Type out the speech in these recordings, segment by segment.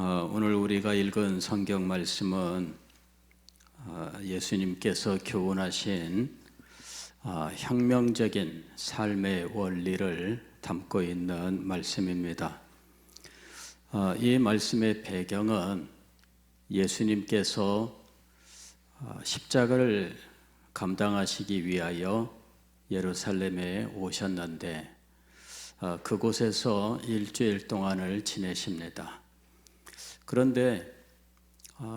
오늘 우리가 읽은 성경 말씀은 예수님께서 교훈하신 혁명적인 삶의 원리를 담고 있는 말씀입니다. 이 말씀의 배경은 예수님께서 십자가를 감당하시기 위하여 예루살렘에 오셨는데 그곳에서 일주일 동안을 지내십니다. 그런데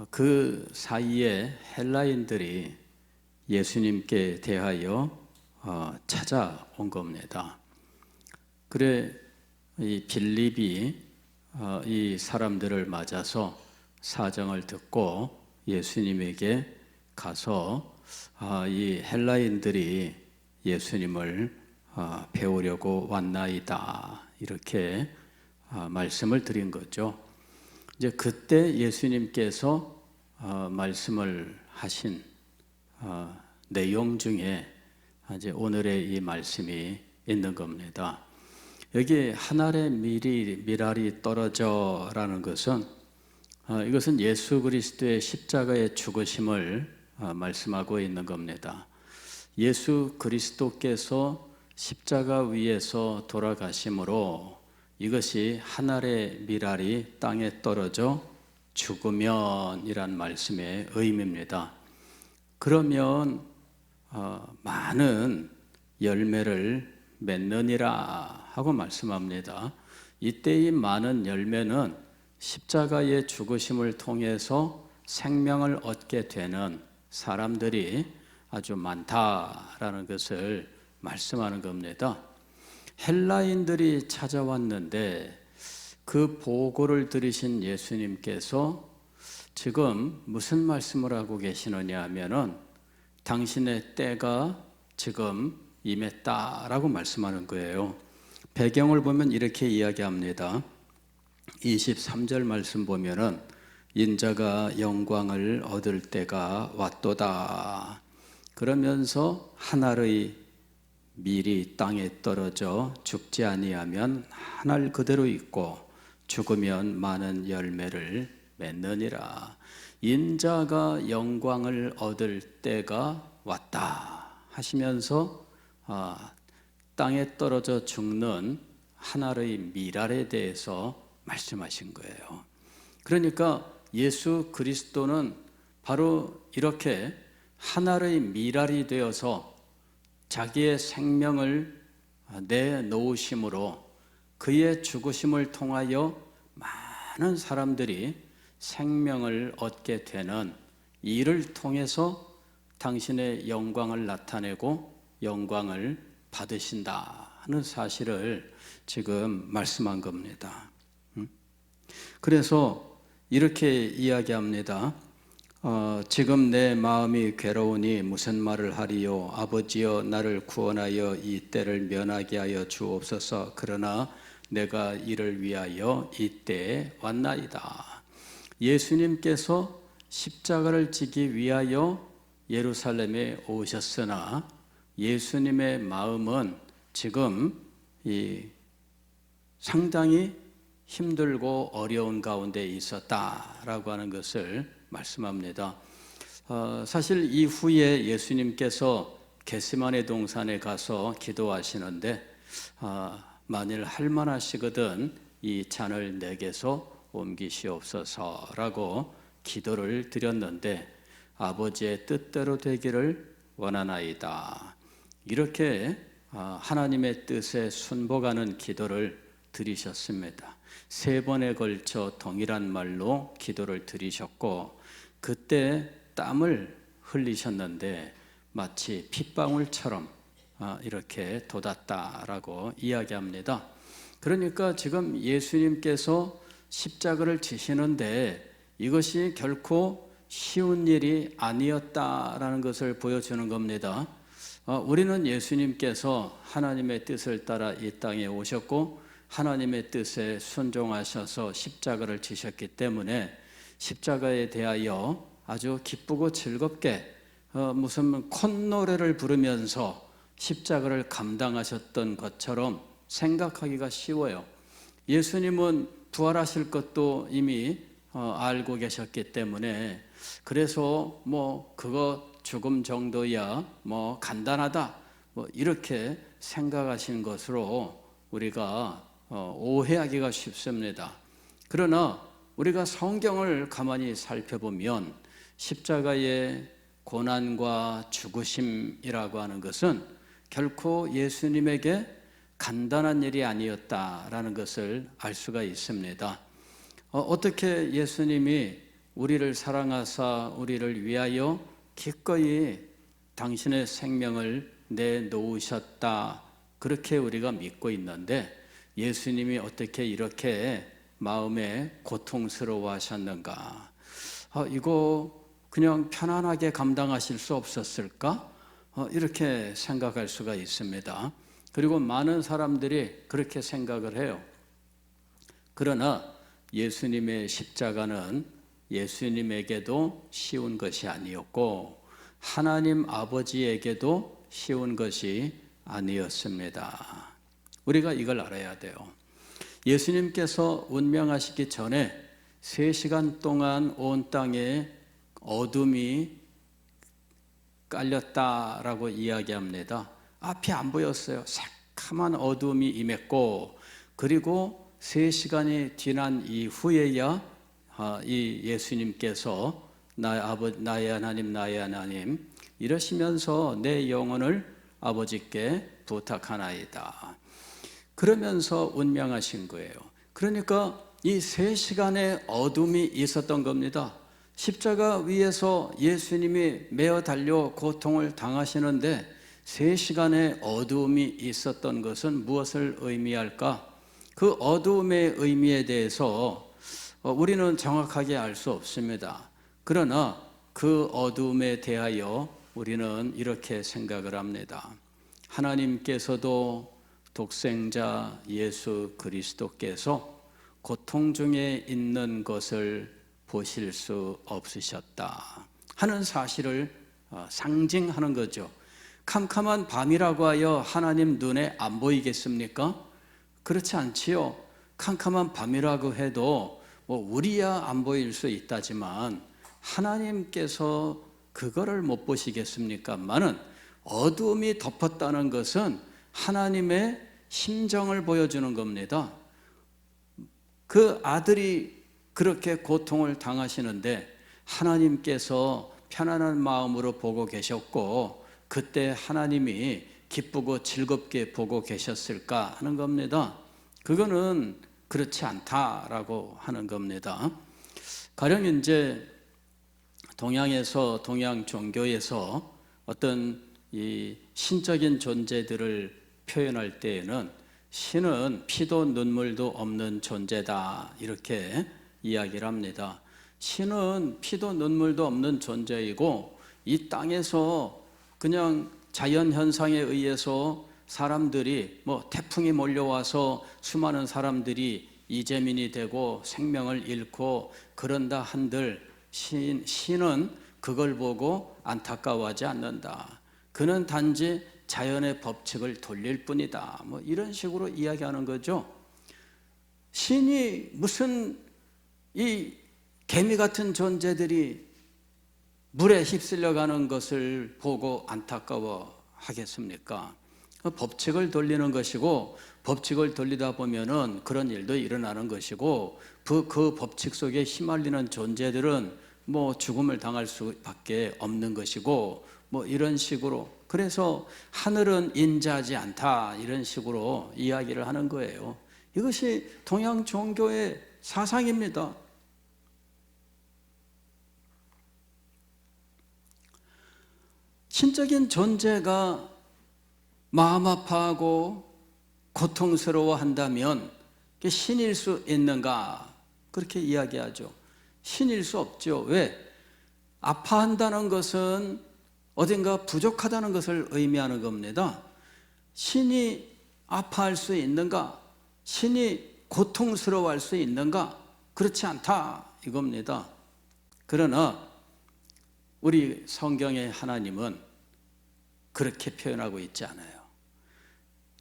그 사이에 헬라인들이 예수님께 대하여 찾아온 겁니다. 그래 이 빌립이 이 사람들을 맞아서 사정을 듣고 예수님에게 가서 이 헬라인들이 예수님을 배우려고 왔나이다 이렇게 말씀을 드린 거죠. 이제 그때 예수님께서 말씀을 하신 내용 중에 이제 오늘의 이 말씀이 있는 겁니다. 여기 한 알의 밀알이 떨어져라는 것은 이것은 예수 그리스도의 십자가의 죽으심을 말씀하고 있는 겁니다. 예수 그리스도께서 십자가 위에서 돌아가심으로 이것이 한 알의 밀알이 땅에 떨어져 죽으면이란 말씀의 의미입니다. 그러면 많은 열매를 맺느니라 하고 말씀합니다. 이때 이 많은 열매는 십자가의 죽으심을 통해서 생명을 얻게 되는 사람들이 아주 많다라는 것을 말씀하는 겁니다. 헬라인들이 찾아왔는데 그 보고를 들으신 예수님께서 지금 무슨 말씀을 하고 계시느냐 하면은 당신의 때가 지금 임했다라고 말씀하는 거예요. 배경을 보면 이렇게 이야기합니다. 23절 말씀 보면은 인자가 영광을 얻을 때가 왔도다. 그러면서 한 알의 밀이 땅에 떨어져 죽지 아니하면 한 알 그대로 있고 죽으면 많은 열매를 맺느니라. 인자가 영광을 얻을 때가 왔다 하시면서 땅에 떨어져 죽는 한 알의 밀알에 대해서 말씀하신 거예요. 그러니까 예수 그리스도는 바로 이렇게 한 알의 밀알이 되어서 자기의 생명을 내놓으심으로 그의 죽으심을 통하여 많은 사람들이 생명을 얻게 되는 이를 통해서 당신의 영광을 나타내고 영광을 받으신다는 사실을 지금 말씀한 겁니다. 그래서 이렇게 이야기합니다. 지금 내 마음이 괴로우니 무슨 말을 하리요. 아버지여 나를 구원하여 이 때를 면하게 하여 주옵소서. 그러나 내가 이를 위하여 이 때에 왔나이다. 예수님께서 십자가를 지기 위하여 예루살렘에 오셨으나 예수님의 마음은 지금 상당히 힘들고 어려운 가운데 있었다라고 하는 것을 말씀합니다. 사실 이후에 예수님께서 겟세마네 동산에 가서 기도하시는데 만일 할만하시거든 이 잔을 내게서 옮기시옵소서라고 기도를 드렸는데 아버지의 뜻대로 되기를 원하나이다. 이렇게 하나님의 뜻에 순복하는 기도를 드리셨습니다. 3번에 걸쳐 동일한 말로 기도를 드리셨고 그때 땀을 흘리셨는데 마치 핏방울처럼 이렇게 돋았다라고 이야기합니다. 그러니까 지금 예수님께서 십자가를 지시는데 이것이 결코 쉬운 일이 아니었다라는 것을 보여주는 겁니다. 우리는 예수님께서 하나님의 뜻을 따라 이 땅에 오셨고 하나님의 뜻에 순종하셔서 십자가를 지셨기 때문에 십자가에 대하여 아주 기쁘고 즐겁게 무슨 콧노래를 부르면서 십자가를 감당하셨던 것처럼 생각하기가 쉬워요. 예수님은 부활하실 것도 이미 알고 계셨기 때문에 그래서 뭐 그거 죽음 정도야 뭐 간단하다 뭐 이렇게 생각하시는 것으로 우리가 오해하기가 쉽습니다. 그러나 우리가 성경을 가만히 살펴보면 십자가의 고난과 죽으심이라고 하는 것은 결코 예수님에게 간단한 일이 아니었다라는 것을 알 수가 있습니다. 어떻게 예수님이 우리를 사랑하사 우리를 위하여 기꺼이 당신의 생명을 내놓으셨다, 그렇게 우리가 믿고 있는데 예수님이 어떻게 이렇게 마음에 고통스러워 하셨는가? 이거 그냥 편안하게 감당하실 수 없었을까? 이렇게 생각할 수가 있습니다. 그리고 많은 사람들이 그렇게 생각을 해요. 그러나 예수님의 십자가는 예수님에게도 쉬운 것이 아니었고 하나님 아버지에게도 쉬운 것이 아니었습니다. 우리가 이걸 알아야 돼요. 예수님께서 운명하시기 전에 3시간 동안 온 땅에 어둠이 깔렸다라고 이야기합니다. 앞이 안 보였어요. 새카만 어둠이 임했고, 그리고 3시간이 지난 이후에야 이 예수님께서 나의 하나님 이러시면서 내 영혼을 아버지께 부탁하나이다, 그러면서 운명하신 거예요. 그러니까 이 3시간의 어둠이 있었던 겁니다. 십자가 위에서 예수님이 매어 달려 고통을 당하시는데 3시간의 어두움이 있었던 것은 무엇을 의미할까? 그 어두움의 의미에 대해서 우리는 정확하게 알 수 없습니다. 그러나 그 어두움에 대하여 우리는 이렇게 생각을 합니다. 하나님께서도 독생자 예수 그리스도께서 고통 중에 있는 것을 보실 수 없으셨다 하는 사실을 상징하는 거죠. 캄캄한 밤이라고 하여 하나님 눈에 안 보이겠습니까? 그렇지 않지요. 캄캄한 밤이라고 해도 뭐 우리야 안 보일 수 있다지만 하나님께서 그거를 못 보시겠습니까만은 어두움이 덮었다는 것은 하나님의 심정을 보여주는 겁니다. 그 아들이 그렇게 고통을 당하시는데 하나님께서 편안한 마음으로 보고 계셨고 그때 하나님이 기쁘고 즐겁게 보고 계셨을까 하는 겁니다. 그거는 그렇지 않다라고 하는 겁니다. 가령 이제 동양에서, 동양 종교에서 어떤 이 신적인 존재들을 표현할 때에는 신은 피도 눈물도 없는 존재다 이렇게 이야기를 합니다. 신은 피도 눈물도 없는 존재이고 이 땅에서 그냥 자연 현상에 의해서 사람들이 뭐 태풍이 몰려와서 수많은 사람들이 이재민이 되고 생명을 잃고 그런다 한들 신은 그걸 보고 안타까워하지 않는다. 그는 단지 자연의 법칙을 돌릴 뿐이다. 뭐 이런 식으로 이야기하는 거죠. 신이 무슨 이 개미 같은 존재들이 물에 휩쓸려가는 것을 보고 안타까워 하겠습니까? 법칙을 돌리는 것이고 법칙을 돌리다 보면은 그런 일도 일어나는 것이고 그 법칙 속에 휘말리는 존재들은 뭐 죽음을 당할 수밖에 없는 것이고 뭐 이런 식으로, 그래서 하늘은 인자하지 않다 이런 식으로 이야기를 하는 거예요. 이것이 동양 종교의 사상입니다. 신적인 존재가 마음 아파하고 고통스러워 한다면 신일 수 있는가? 그렇게 이야기하죠. 신일 수 없죠. 왜? 아파한다는 것은 어딘가 부족하다는 것을 의미하는 겁니다. 신이 아파할 수 있는가? 신이 고통스러워할 수 있는가? 그렇지 않다 이겁니다. 그러나 우리 성경의 하나님은 그렇게 표현하고 있지 않아요.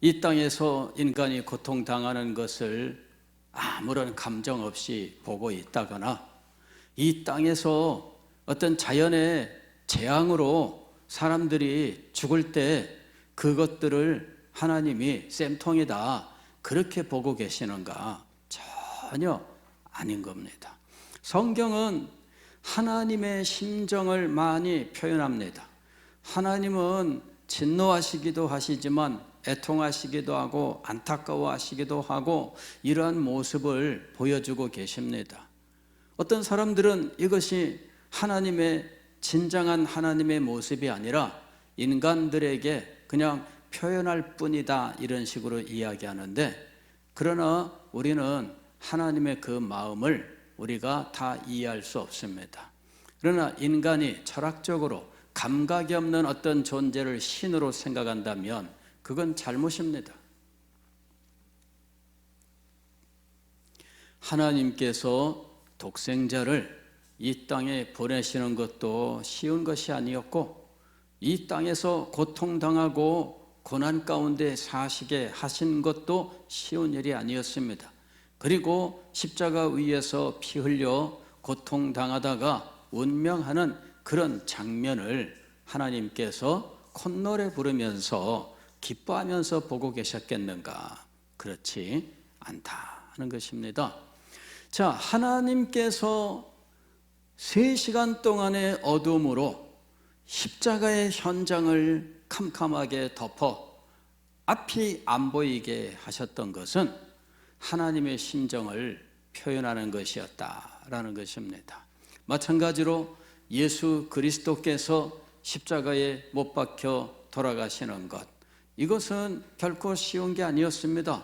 이 땅에서 인간이 고통당하는 것을 아무런 감정 없이 보고 있다거나 이 땅에서 어떤 자연의 재앙으로 사람들이 죽을 때 그것들을 하나님이 쌤통이다 그렇게 보고 계시는가? 전혀 아닌 겁니다. 성경은 하나님의 심정을 많이 표현합니다. 하나님은 진노하시기도 하시지만 애통하시기도 하고 안타까워하시기도 하고 이러한 모습을 보여주고 계십니다. 어떤 사람들은 이것이 하나님의 진정한 하나님의 모습이 아니라 인간들에게 그냥 표현할 뿐이다 이런 식으로 이야기하는데, 그러나 우리는 하나님의 그 마음을 우리가 다 이해할 수 없습니다. 그러나 인간이 철학적으로 감각이 없는 어떤 존재를 신으로 생각한다면 그건 잘못입니다. 하나님께서 독생자를 이 땅에 보내시는 것도 쉬운 것이 아니었고, 이 땅에서 고통당하고 고난 가운데 사시게 하신 것도 쉬운 일이 아니었습니다. 그리고 십자가 위에서 피 흘려 고통당하다가 운명하는 그런 장면을 하나님께서 콧노래 부르면서 기뻐하면서 보고 계셨겠는가? 그렇지 않다는 것입니다. 자, 하나님께서 3시간 동안의 어둠으로 십자가의 현장을 캄캄하게 덮어 앞이 안 보이게 하셨던 것은 하나님의 심정을 표현하는 것이었다라는 것입니다. 마찬가지로 예수 그리스도께서 십자가에 못 박혀 돌아가시는 것, 이것은 결코 쉬운 게 아니었습니다.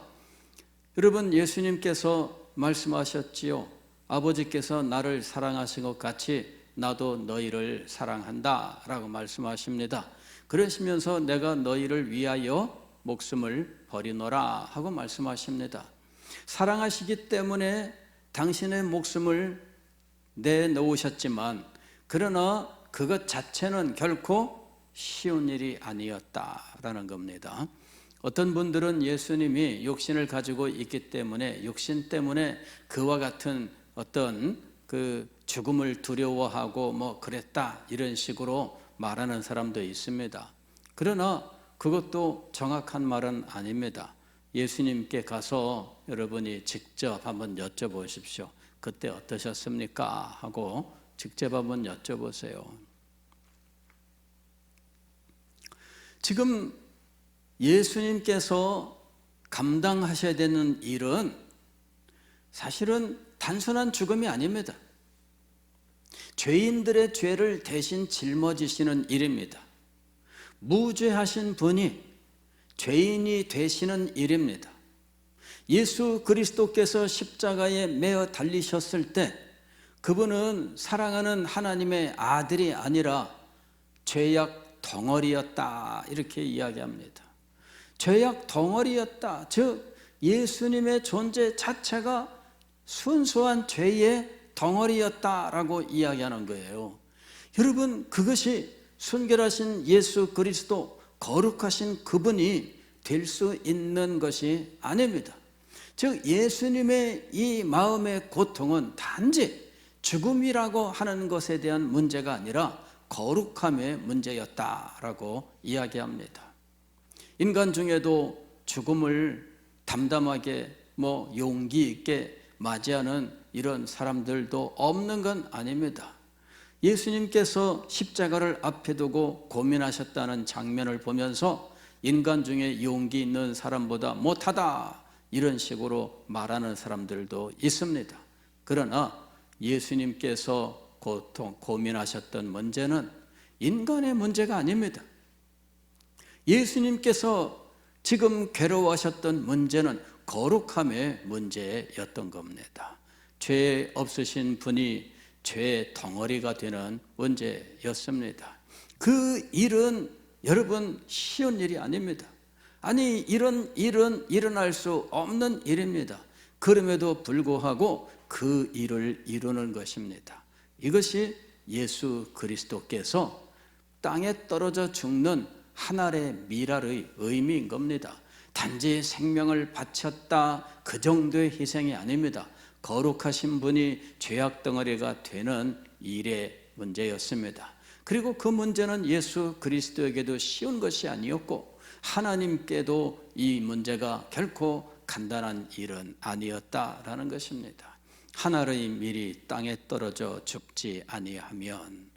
여러분, 예수님께서 말씀하셨지요. 아버지께서 나를 사랑하신 것 같이 나도 너희를 사랑한다 라고 말씀하십니다. 그러시면서 내가 너희를 위하여 목숨을 버리노라 하고 말씀하십니다. 사랑하시기 때문에 당신의 목숨을 내놓으셨지만, 그러나 그것 자체는 결코 쉬운 일이 아니었다라는 겁니다. 어떤 분들은 예수님이 육신을 가지고 있기 때문에 육신 때문에 그와 같은 어떤 그 죽음을 두려워하고 뭐 그랬다 이런 식으로 말하는 사람도 있습니다. 그러나 그것도 정확한 말은 아닙니다. 예수님께 가서 여러분이 직접 한번 여쭤보십시오. 그때 어떠셨습니까? 하고 직접 한번 여쭤보세요. 지금 예수님께서 감당하셔야 되는 일은 사실은 단순한 죽음이 아닙니다. 죄인들의 죄를 대신 짊어지시는 일입니다. 무죄하신 분이 죄인이 되시는 일입니다. 예수 그리스도께서 십자가에 매어 달리셨을 때 그분은 사랑하는 하나님의 아들이 아니라 죄악 덩어리였다 이렇게 이야기합니다. 죄악 덩어리였다, 즉 예수님의 존재 자체가 순수한 죄의 덩어리였다라고 이야기하는 거예요. 여러분, 그것이 순결하신 예수 그리스도, 거룩하신 그분이 될 수 있는 것이 아닙니다. 즉 예수님의 이 마음의 고통은 단지 죽음이라고 하는 것에 대한 문제가 아니라 거룩함의 문제였다라고 이야기합니다. 인간 중에도 죽음을 담담하게 용기 있게 맞이하는 이런 사람들도 없는 건 아닙니다. 예수님께서 십자가를 앞에 두고 고민하셨다는 장면을 보면서 인간 중에 용기 있는 사람보다 못하다 이런 식으로 말하는 사람들도 있습니다. 그러나 예수님께서 고민하셨던 문제는 인간의 문제가 아닙니다. 예수님께서 지금 괴로워하셨던 문제는 거룩함의 문제였던 겁니다. 죄 없으신 분이 죄의 덩어리가 되는 문제였습니다. 그 일은 여러분 쉬운 일이 아닙니다. 아니 이런 일은 일어날 수 없는 일입니다. 그럼에도 불구하고 그 일을 이루는 것입니다. 이것이 예수 그리스도께서 땅에 떨어져 죽는 한 알의 밀알의 의미인 겁니다. 단지 생명을 바쳤다 그 정도의 희생이 아닙니다. 거룩하신 분이 죄악 덩어리가 되는 일의 문제였습니다. 그리고 그 문제는 예수 그리스도에게도 쉬운 것이 아니었고 하나님께도 이 문제가 결코 간단한 일은 아니었다라는 것입니다. 하나의 밀이 땅에 떨어져 죽지 아니하면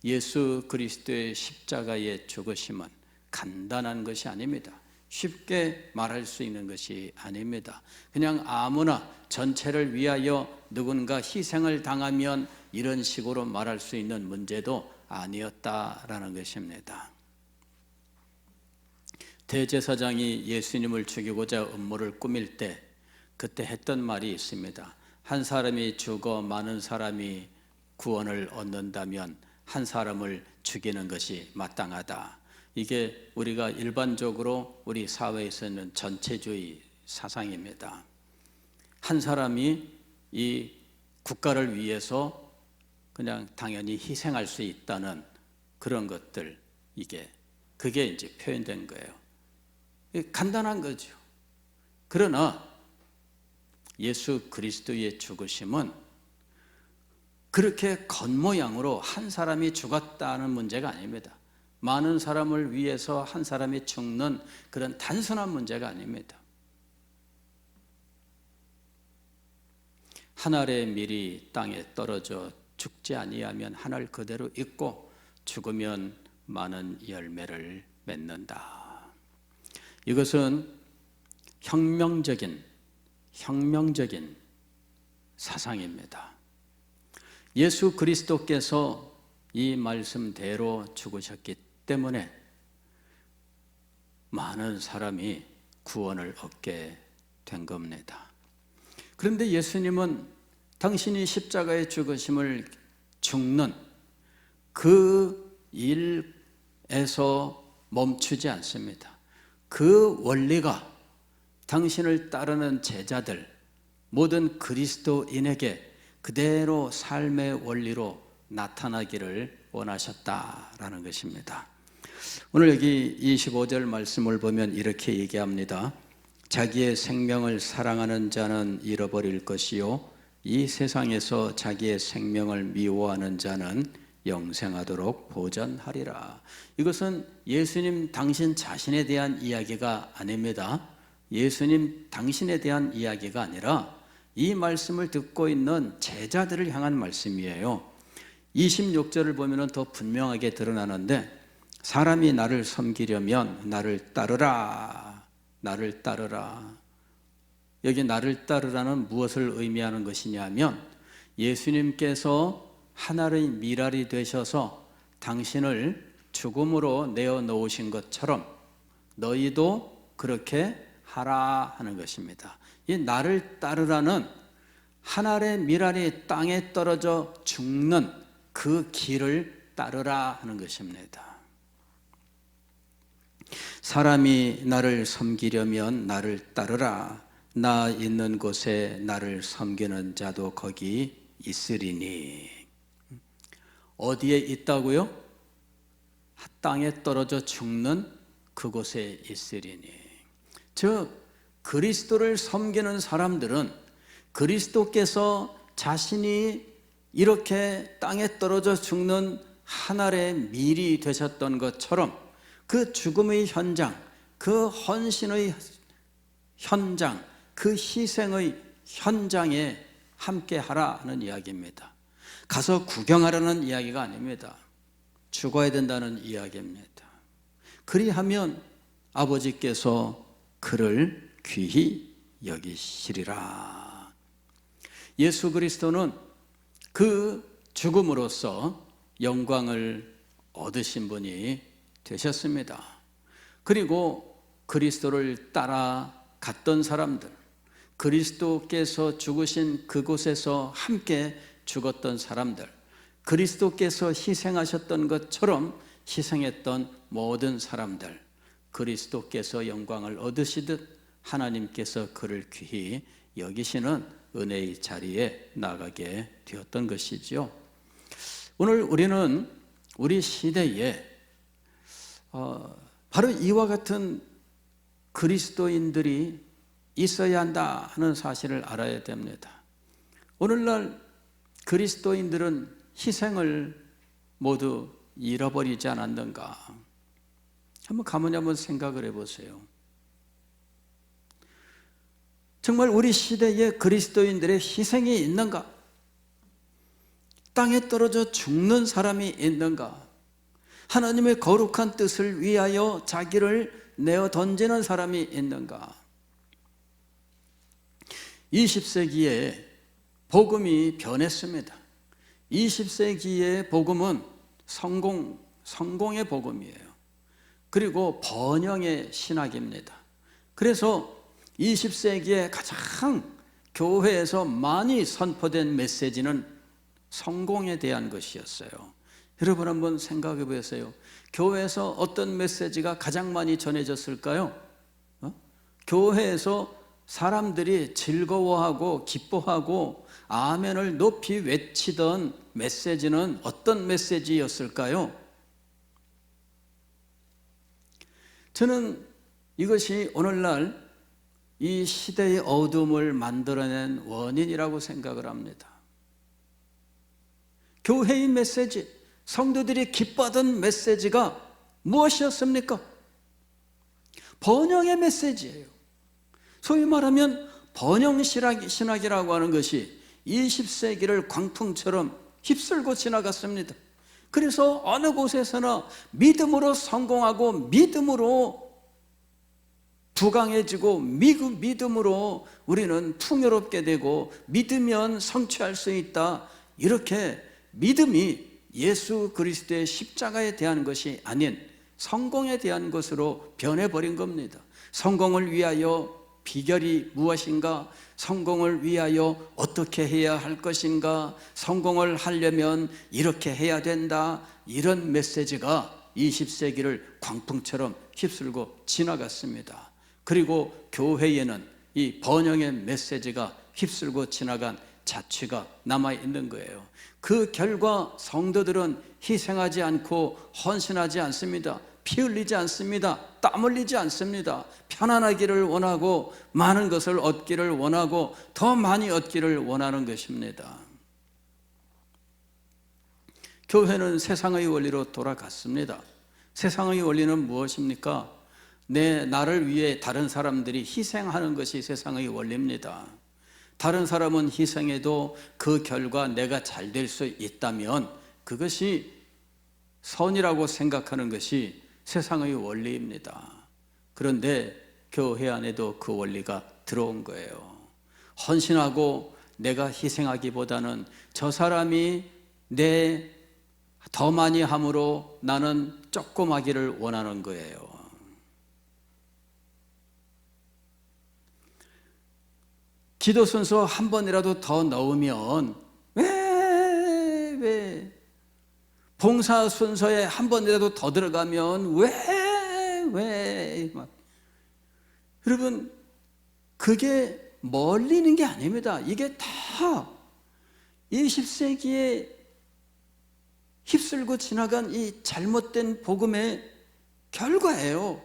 예수 그리스도의 십자가의 죽으심은 간단한 것이 아닙니다. 쉽게 말할 수 있는 것이 아닙니다. 그냥 아무나 전체를 위하여 누군가 희생을 당하면 이런 식으로 말할 수 있는 문제도 아니었다라는 것입니다. 대제사장이 예수님을 죽이고자 음모를 꾸밀 때 그때 했던 말이 있습니다. 한 사람이 죽어 많은 사람이 구원을 얻는다면 한 사람을 죽이는 것이 마땅하다. 이게 우리가 일반적으로 우리 사회에서 있는 전체주의 사상입니다. 한 사람이 이 국가를 위해서 그냥 당연히 희생할 수 있다는 그런 것들, 그게 이제 표현된 거예요. 간단한 거죠. 그러나 예수 그리스도의 죽으심은 그렇게 겉모양으로 한 사람이 죽었다는 문제가 아닙니다. 많은 사람을 위해서 한 사람이 죽는 그런 단순한 문제가 아닙니다. 한 알의 밀이 땅에 떨어져 죽지 아니하면 한 알 그대로 있고 죽으면 많은 열매를 맺는다. 이것은 혁명적인 사상입니다. 예수 그리스도께서 이 말씀대로 죽으셨기 때문에 많은 사람이 구원을 얻게 된 겁니다. 그런데 예수님은 당신이 십자가에 죽으심을 죽는 그 일에서 멈추지 않습니다. 그 원리가 당신을 따르는 제자들, 모든 그리스도인에게 그대로 삶의 원리로 나타나기를 원하셨다라는 것입니다. 오늘 여기 25절 말씀을 보면 이렇게 얘기합니다. 자기의 생명을 사랑하는 자는 잃어버릴 것이요 이 세상에서 자기의 생명을 미워하는 자는 영생하도록 보전하리라. 이것은 예수님 당신 자신에 대한 이야기가 아닙니다. 예수님 당신에 대한 이야기가 아니라 이 말씀을 듣고 있는 제자들을 향한 말씀이에요. 26절을 보면 더 분명하게 드러나는데 사람이 나를 섬기려면 나를 따르라. 나를 따르라. 여기 나를 따르라는 무엇을 의미하는 것이냐면 예수님께서 하나의 미랄이 되셔서 당신을 죽음으로 내어놓으신 것처럼 너희도 그렇게 하라 하는 것입니다. 이 나를 따르라는 한 알의 미랄이 땅에 떨어져 죽는 그 길을 따르라 하는 것입니다. 사람이 나를 섬기려면 나를 따르라. 나 있는 곳에 나를 섬기는 자도 거기 있으리니. 어디에 있다고요? 땅에 떨어져 죽는 그곳에 있으리니. 즉 그리스도를 섬기는 사람들은 그리스도께서 자신이 이렇게 땅에 떨어져 죽는 한 알의 밀이 되셨던 것처럼 그 죽음의 현장, 그 헌신의 현장, 그 희생의 현장에 함께 하라 하는 이야기입니다. 가서 구경하라는 이야기가 아닙니다. 죽어야 된다는 이야기입니다. 그리하면 아버지께서 그를 귀히 여기시리라. 예수 그리스도는 그 죽음으로써 영광을 얻으신 분이 되셨습니다. 그리고 그리스도를 따라갔던 사람들, 그리스도께서 죽으신 그곳에서 함께 죽었던 사람들, 그리스도께서 희생하셨던 것처럼 희생했던 모든 사람들, 그리스도께서 영광을 얻으시듯 하나님께서 그를 귀히 여기시는 은혜의 자리에 나가게 되었던 것이죠. 오늘 우리는 우리 시대에 바로 이와 같은 그리스도인들이 있어야 한다 하는 사실을 알아야 됩니다. 오늘날 그리스도인들은 희생을 모두 잃어버리지 않았는가? 한번 가만히 한번 생각을 해보세요. 정말 우리 시대에 그리스도인들의 희생이 있는가? 땅에 떨어져 죽는 사람이 있는가? 하나님의 거룩한 뜻을 위하여 자기를 내어 던지는 사람이 있는가? 20세기에 복음이 변했습니다. 20세기의 복음은 성공의 복음이에요. 그리고 번영의 신학입니다. 그래서 20세기에 가장 교회에서 많이 선포된 메시지는 성공에 대한 것이었어요. 여러분 한번 생각해 보세요. 교회에서 어떤 메시지가 가장 많이 전해졌을까요? 교회에서 사람들이 즐거워하고 기뻐하고 아멘을 높이 외치던 메시지는 어떤 메시지였을까요? 저는 이것이 오늘날 이 시대의 어둠을 만들어낸 원인이라고 생각을 합니다. 교회의 메시지, 성도들이 기뻐하던 메시지가 무엇이었습니까? 번영의 메시지예요. 소위 말하면 번영신학이라고 하는 것이 20세기를 광풍처럼 휩쓸고 지나갔습니다. 그래서 어느 곳에서나 믿음으로 성공하고 믿음으로 부강해지고 믿음으로 우리는 풍요롭게 되고 믿으면 성취할 수 있다. 이렇게 믿음이 예수 그리스도의 십자가에 대한 것이 아닌 성공에 대한 것으로 변해버린 겁니다. 성공을 위하여 비결이 무엇인가? 성공을 위하여 어떻게 해야 할 것인가? 성공을 하려면 이렇게 해야 된다. 이런 메시지가 20세기를 광풍처럼 휩쓸고 지나갔습니다. 그리고 교회에는 이 번영의 메시지가 휩쓸고 지나간 자취가 남아있는 거예요. 그 결과 성도들은 희생하지 않고 헌신하지 않습니다. 피 흘리지 않습니다. 땀 흘리지 않습니다. 편안하기를 원하고 많은 것을 얻기를 원하고 더 많이 얻기를 원하는 것입니다. 교회는 세상의 원리로 돌아갔습니다. 세상의 원리는 무엇입니까? 나를 위해 다른 사람들이 희생하는 것이 세상의 원리입니다. 다른 사람은 희생해도 그 결과 내가 잘 될 수 있다면 그것이 선이라고 생각하는 것이 세상의 원리입니다. 그런데 교회 안에도 그 원리가 들어온 거예요. 헌신하고 내가 희생하기보다는 저 사람이 더 많이 함으로 나는 조금 하기를 원하는 거예요. 기도 순서 한 번이라도 더 넣으면 왜 봉사 순서에 한 번이라도 더 들어가면 왜 막. 여러분 그게 멀리는 게 아닙니다. 이게 다 20세기에 휩쓸고 지나간 이 잘못된 복음의 결과예요.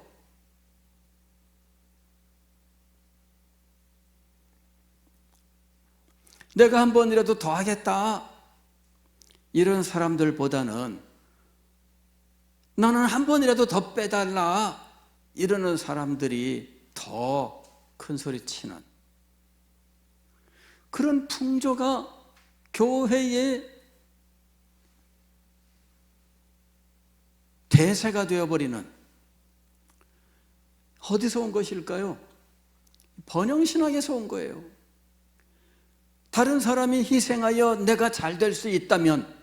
내가 한 번이라도 더 하겠다 이런 사람들보다는 나는 한 번이라도 더 빼달라 이러는 사람들이 더 큰 소리 치는 그런 풍조가 교회의 대세가 되어버리는, 어디서 온 것일까요? 번영신학에서 온 거예요. 다른 사람이 희생하여 내가 잘 될 수 있다면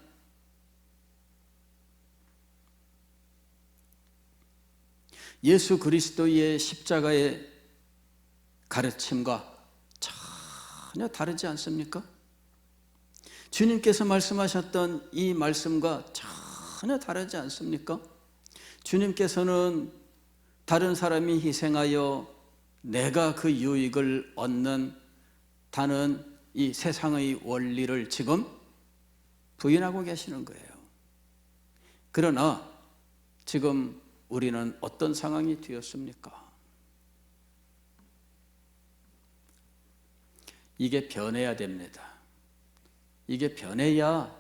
예수 그리스도의 십자가의 가르침과 전혀 다르지 않습니까? 주님께서 말씀하셨던 이 말씀과 전혀 다르지 않습니까? 주님께서는 다른 사람이 희생하여 내가 그 유익을 얻는다는 이 세상의 원리를 지금 부인하고 계시는 거예요. 그러나 지금 우리는 어떤 상황이 되었습니까? 이게 변해야 됩니다. 이게 변해야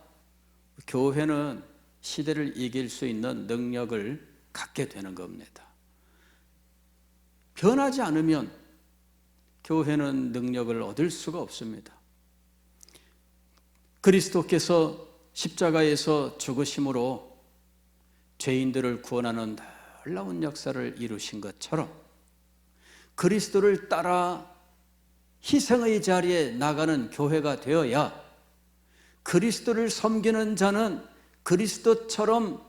교회는 시대를 이길 수 있는 능력을 갖게 되는 겁니다. 변하지 않으면 교회는 능력을 얻을 수가 없습니다. 그리스도께서 십자가에서 죽으심으로 죄인들을 구원하는 놀라운 역사를 이루신 것처럼 그리스도를 따라 희생의 자리에 나가는 교회가 되어야 그리스도를 섬기는 자는 그리스도처럼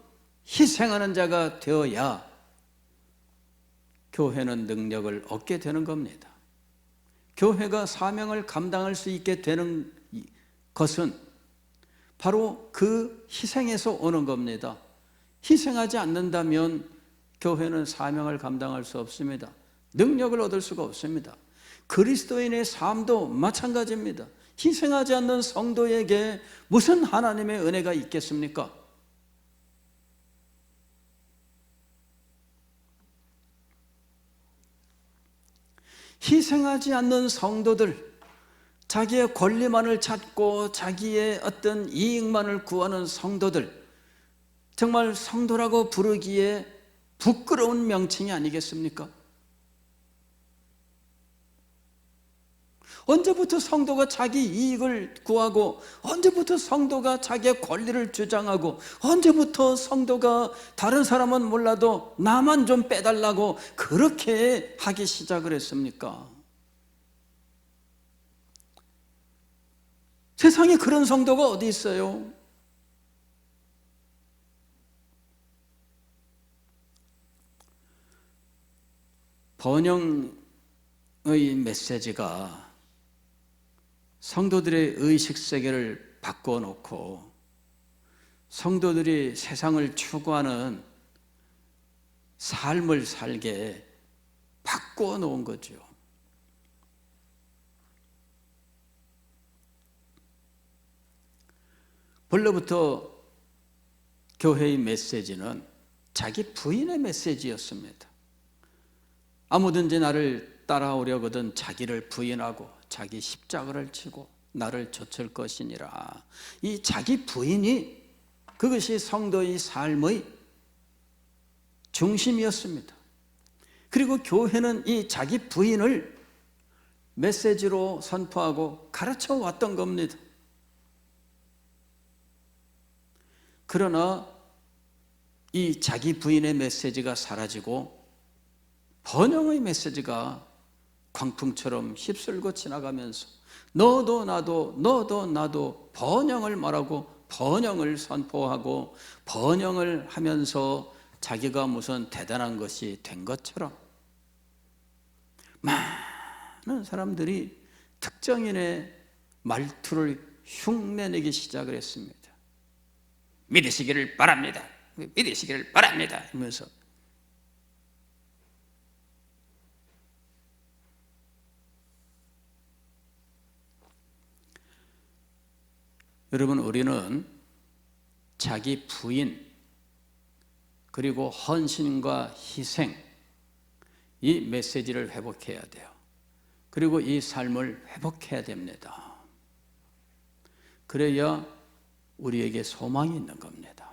희생하는 자가 되어야 교회는 능력을 얻게 되는 겁니다. 교회가 사명을 감당할 수 있게 되는 것은 바로 그 희생에서 오는 겁니다. 희생하지 않는다면 교회는 사명을 감당할 수 없습니다. 능력을 얻을 수가 없습니다. 그리스도인의 삶도 마찬가지입니다. 희생하지 않는 성도에게 무슨 하나님의 은혜가 있겠습니까? 희생하지 않는 성도들, 자기의 권리만을 찾고 자기의 어떤 이익만을 구하는 성도들, 정말 성도라고 부르기에 부끄러운 명칭이 아니겠습니까? 언제부터 성도가 자기 이익을 구하고, 언제부터 성도가 자기의 권리를 주장하고, 언제부터 성도가 다른 사람은 몰라도 나만 좀 빼달라고 그렇게 하기 시작을 했습니까? 세상에 그런 성도가 어디 있어요? 번영의 메시지가 성도들의 의식세계를 바꿔놓고 성도들이 세상을 추구하는 삶을 살게 바꿔놓은 거죠. 본래부터 교회의 메시지는 자기 부인의 메시지였습니다. 아무든지 나를 따라오려거든 자기를 부인하고 자기 십자가를 지고 나를 좇을 것이니라. 이 자기 부인이, 그것이 성도의 삶의 중심이었습니다. 그리고 교회는 이 자기 부인을 메시지로 선포하고 가르쳐 왔던 겁니다. 그러나 이 자기 부인의 메시지가 사라지고 번영의 메시지가 광풍처럼 휩쓸고 지나가면서 너도 나도 번영을 말하고 번영을 선포하고 번영을 하면서 자기가 무슨 대단한 것이 된 것처럼 많은 사람들이 특정인의 말투를 흉내내기 시작을 했습니다. 믿으시기를 바랍니다. 믿으시기를 바랍니다. 이러면서 여러분, 우리는 자기 부인 그리고 헌신과 희생, 이 메시지를 회복해야 돼요. 그리고 이 삶을 회복해야 됩니다. 그래야 우리에게 소망이 있는 겁니다.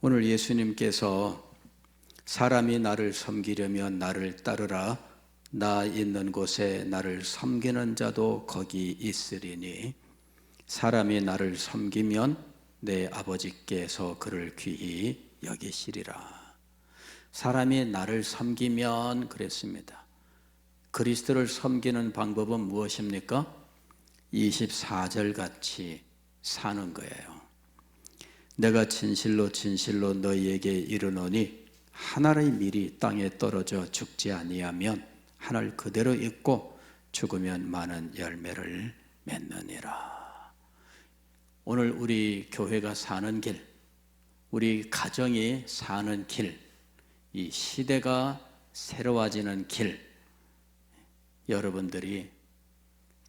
오늘 예수님께서 사람이 나를 섬기려면 나를 따르라. 나 있는 곳에 나를 섬기는 자도 거기 있으리니 사람이 나를 섬기면 내 아버지께서 그를 귀히 여기시리라. 사람이 나를 섬기면 그랬습니다. 그리스도를 섬기는 방법은 무엇입니까? 24절 같이 사는 거예요. 내가 진실로 너희에게 이르노니 한 알의 밀이 땅에 떨어져 죽지 아니하면 한 알 그대로 있고 죽으면 많은 열매를 맺느니라. 오늘 우리 교회가 사는 길, 우리 가정이 사는 길, 이 시대가 새로워지는 길, 여러분들이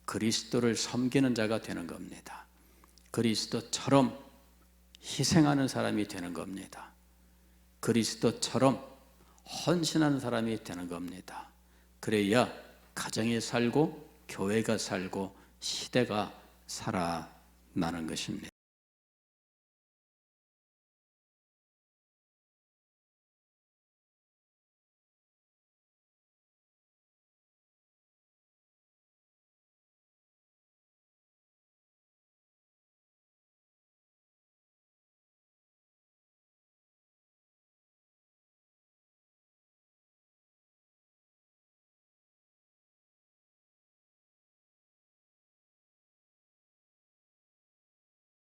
그리스도를 섬기는 자가 되는 겁니다. 그리스도처럼 희생하는 사람이 되는 겁니다. 그리스도처럼 헌신하는 사람이 되는 겁니다. 그래야 가정에 살고 교회가 살고 시대가 살아나는 것입니다.